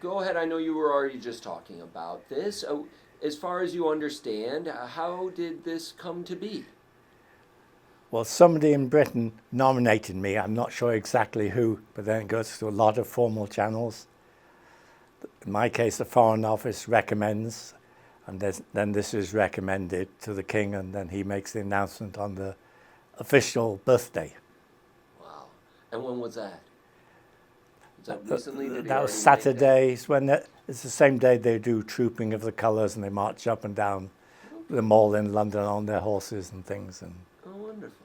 go ahead. I know you were already just talking about this. As far as you understand, how did this come to be? Well, somebody in Britain nominated me. I'm not sure exactly who, but then it goes through a lot of formal channels. In my case, the Foreign Office recommends, and then this is recommended to the King, and then he makes the announcement on the official birthday. Wow. And when was that? Was that recently? Did he That was already make Saturday. It's the same day they do Trooping of the Colours, and they march up and down the mall in London on their horses and things. And Oh, wonderful.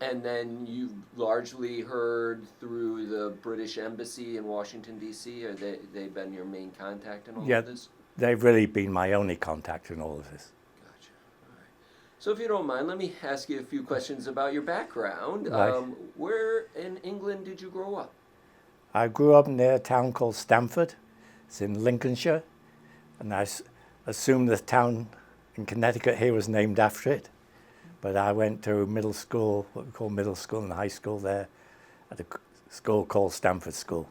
And then you've largely heard through the British Embassy in Washington, D.C. Are they've been your main contact in all yeah, of this? they've really been my only contact in all of this. Gotcha. All right. So, if you don't mind, let me ask you a few questions about your background. Right. Where in England did you grow up? I grew up near a town called Stamford. It's in Lincolnshire, and I assume the town in Connecticut here was named after it. But I went to middle school, what we call middle school and high school there, at a school called Stamford School.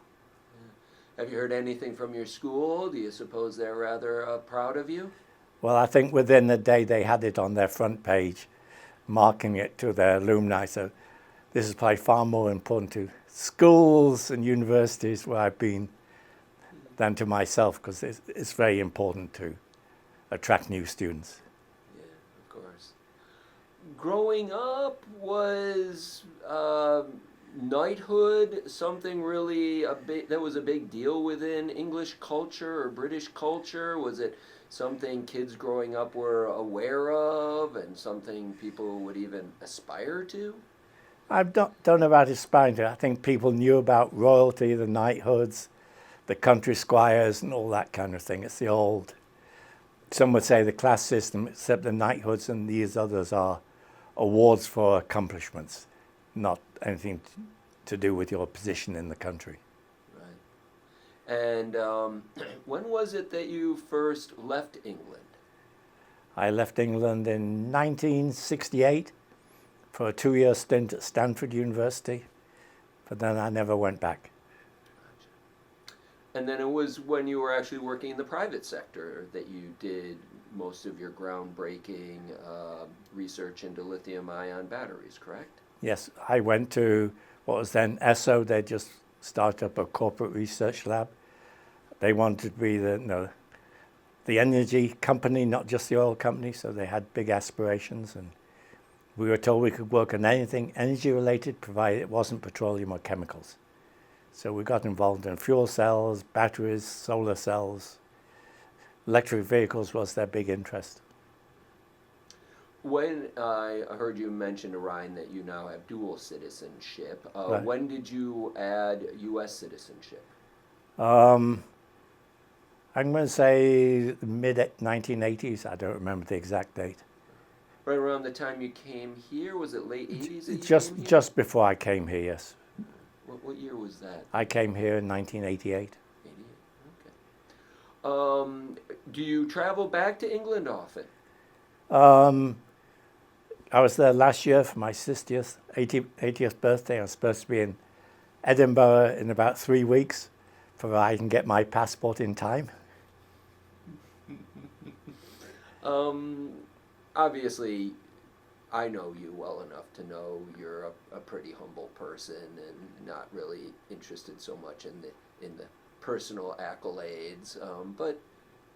Have you heard anything from your school? Do you suppose they're rather proud of you? Well, I think within the day they had it on their front page, marking it to their alumni. So this is probably far more important to schools and universities where I've been than to myself, because it's very important to attract new students. Yeah, of course. Growing up, was knighthood something really that was a big deal within English culture or British culture? Was it something kids growing up were aware of and something people would even aspire to? I don't know about aspiring to. I think people knew about royalty, the knighthoods, the country squires and all that kind of thing. It's the old, some would say the class system, except the knighthoods and these others are awards for accomplishments, not anything to do with your position in the country. Right. And when was it that you first left England? I left England in 1968 for a 2-year stint at Stanford University, but then I never went back. Gotcha. And then it was when you were actually working in the private sector that you did most of your groundbreaking research into lithium-ion batteries, correct? Yes, I went to what was then ESSO. They just started up a corporate research lab. They wanted to be the energy company, not just the oil company, so they had big aspirations, and we were told we could work on anything energy related, provided it wasn't petroleum or chemicals. So we got involved in fuel cells, batteries, solar cells. Electric vehicles was their big interest. When I heard you mention, Ryan, that you now have dual citizenship, Right. when did you add U.S. citizenship? I'm going to say the mid-1980s. I don't remember the exact date. Right around the time you came here? Was it late 80s that you Just came here? just before I came here, yes. What year was that? I came here in 1988. 88, okay. Do you travel back to England often? I was there last year for my sister's 80th birthday. I was supposed to be in Edinburgh in about 3 weeks, provided I can get my passport in time. Obviously, I know you well enough to know you're a pretty humble person and not really interested so much in the personal accolades. But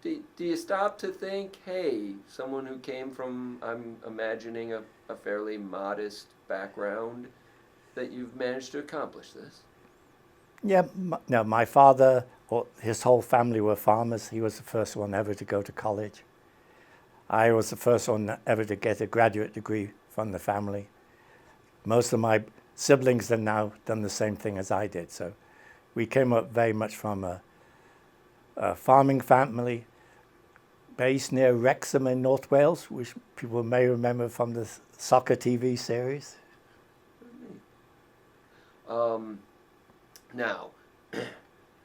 do you stop to think, hey, someone who came from, I'm imagining, a fairly modest background, that you've managed to accomplish this? Yeah, no, my father, or his whole family were farmers. He was the first one ever to go to college. I was the first one ever to get a graduate degree from the family. Most of my siblings have now done the same thing as I did. So we came up very much from a farming family based near Wrexham in North Wales, which people may remember from the soccer TV series. Now,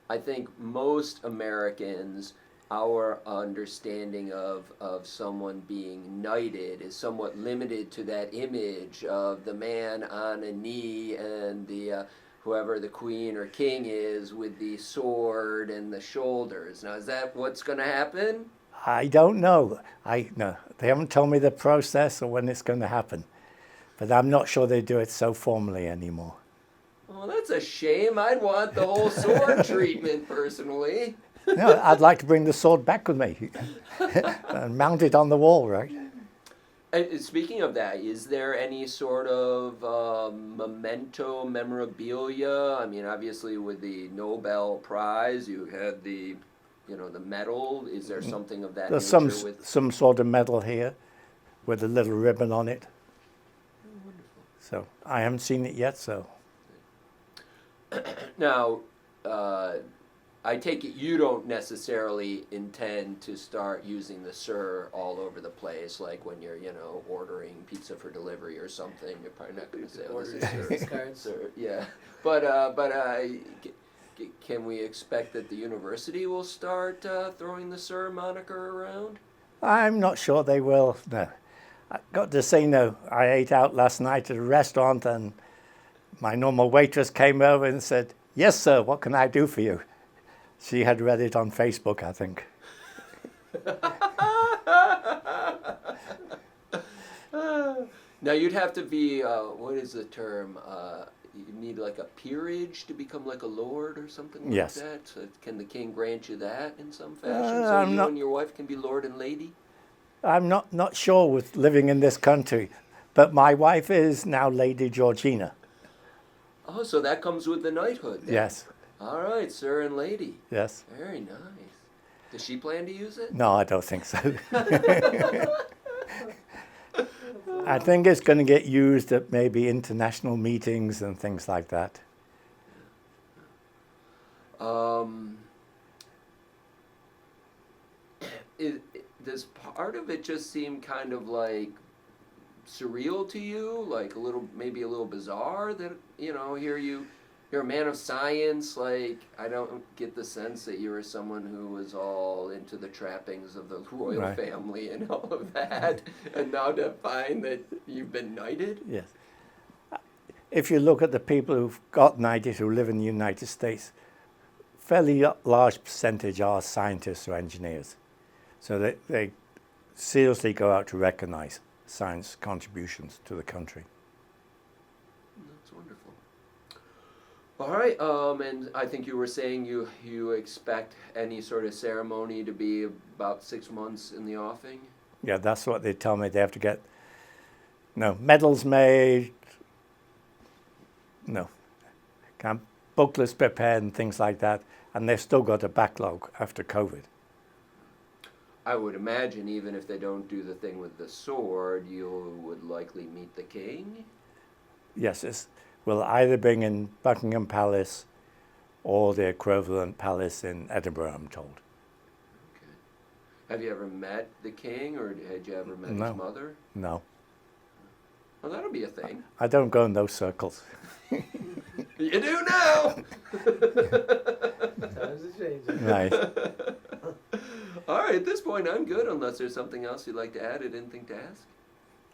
I think most Americans, our understanding of someone being knighted is somewhat limited to that image of the man on a knee and the whoever the queen or king is with the sword and the shoulders. Now, is that what's going to happen? I don't know. No, they haven't told me the process or when it's going to happen. But I'm not sure they do it so formally anymore. Well, that's a shame. I'd want the whole sword treatment personally. No, I'd like to bring the sword back with me and mount it on the wall, right? And speaking of that, is there any sort of memento memorabilia? I mean, obviously with the Nobel Prize, you had the medal. Is there something of that There's nature with? some sort of medal here with a little ribbon on it. Oh, wonderful. So I haven't seen it yet, so. Now, I take it you don't necessarily intend to start using the "sir" all over the place, like when you're, ordering pizza for delivery or something. You're probably not going to say, "Oh, this is sir." Sir, yeah. But can we expect that the university will start throwing the "sir" moniker around? I'm not sure they will. No, I got to say no. I ate out last night at a restaurant, and my normal waitress came over and said, "Yes, sir. What can I do for you?" She had read it on Facebook, I think. Now you'd have to be, what is the term? You need like a peerage to become like a lord or something like Yes. that? So can the king grant you that in some fashion? So I'm you not- and your wife can be lord and lady? I'm not sure with living in this country, but my wife is now Lady Georgina. Oh, so that comes with the knighthood then? Yes, All right, sir and lady. yes. Very nice. Does she plan to use it? No, I don't think so. I think it's going to get used at maybe international meetings and things like that. Does part of it just seem kind of like surreal to you, like maybe a little bizarre that you're a man of science? Like, I don't get the sense that you were someone who was all into the trappings of the royal Right. family and all of that, and now to find that you've been knighted. Yes. If you look at the people who've got knighted who live in the United States, fairly large percentage are scientists or engineers. So they seriously go out to recognize science contributions to the country. That's wonderful. All right, and I think you were saying you expect any sort of ceremony to be about 6 months in the offing? Yeah, that's what they tell me. They have to get medals made, booklets prepared and things like that. And they've still got a backlog after COVID. I would imagine even if they don't do the thing with the sword, you would likely meet the king? Yes, we'll either bring in Buckingham Palace or the equivalent palace in Edinburgh, I'm told. Okay. Have you ever met the king, or had you ever met No. his mother? No, Well, that'll be a thing. I don't go in those circles. You do now! Times are changing. Right. All right, at this point, I'm good, unless there's something else you'd like to add or didn't think to ask.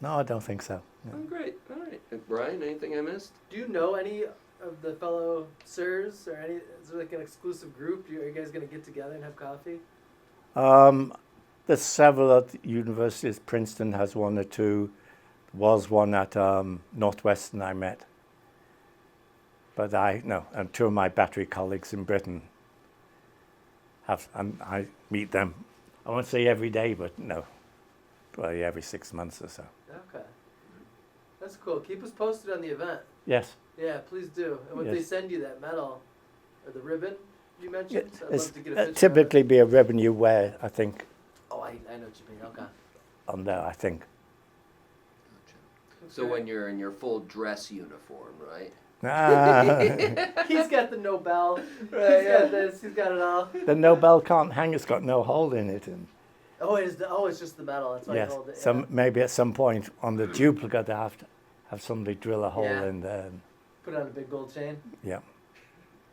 No, I don't think so. No. Oh, great. All right. Brian, anything I missed? Do you know any of the fellow sirs or any? Is there like an exclusive group? Are you guys gonna get together and have coffee? There's several at universities. Princeton has one or two. There was one at Northwestern I met. But and two of my battery colleagues in Britain and I meet them. I won't say every day, but probably every 6 months or so. Okay, that's cool. Keep us posted on the event. Yes. Yeah, please do. And when they Yes. send you that medal or the ribbon you mentioned, I'd It's love to get a picture. typically be a ribbon you wear, I think, Of it. Oh, I know what you mean. Okay. on there, I think. So Okay. when you're in your full dress uniform, right? He's got the Nobel. Right, He's yeah. got this. He's got it all. The Nobel can't hang, it's got no hole in it. And It's just the medal. That's why yes, you hold it. some maybe at some point on the duplicate they have to have somebody drill a hole Yeah. in there. Put it on a big gold chain. Yeah.